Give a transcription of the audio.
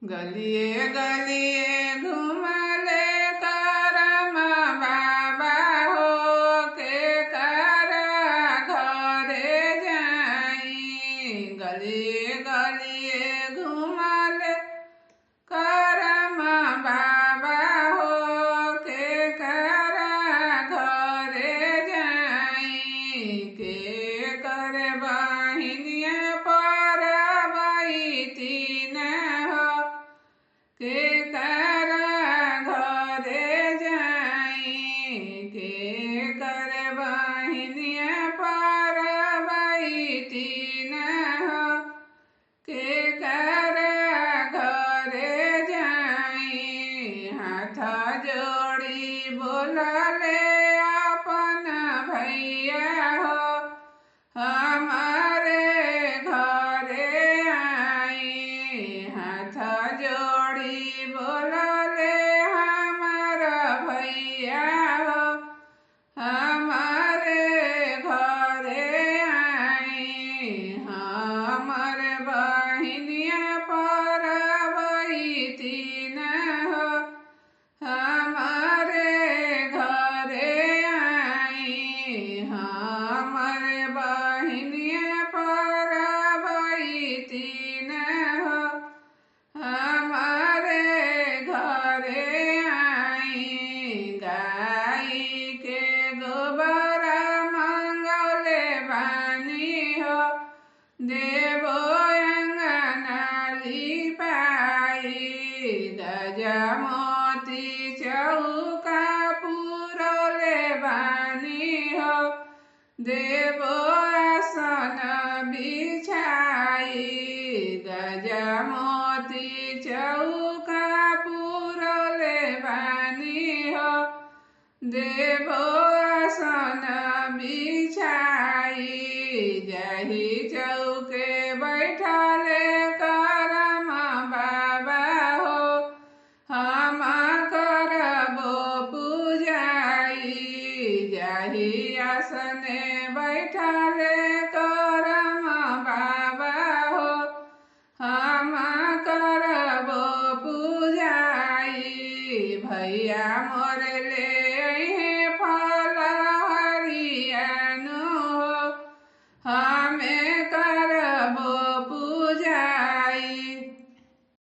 गलिए गलिए घुमले करम बाबा हो के करा घरे जाई। गलिए गलिए घुमले करम बाबा हो के करा घरे जाई। के कर बहिनिया पर तीन हो के करा घरे जाई। के कर बहिनिया पर तीन हो के करा घरे जाई। हाथ जोड़ी बोलले अपन भैया हो हमारे घरे आई। हाथ जोड़ी बोलले हमारा भैया हो हमारे घरे आई। हमर बहिनिया पर तीन हो हमारे घरे आई। हमर बहिनिया पर तीन हो हमारे घरे आई। गाई के गोबर मंगले बानी हो देवो अंगनाली पाई। गजमोती चौका पुरले बानी हो देवो आसन बिछाई। गजमोती चौका पुरले बानी हो देवो आसन बिछाई। जही चौके बैठले करम बाबा हो हम करबो पूजाई। जही आसने बैठले करम बाबा हो हम करबो पूजाई। भैया मोर ले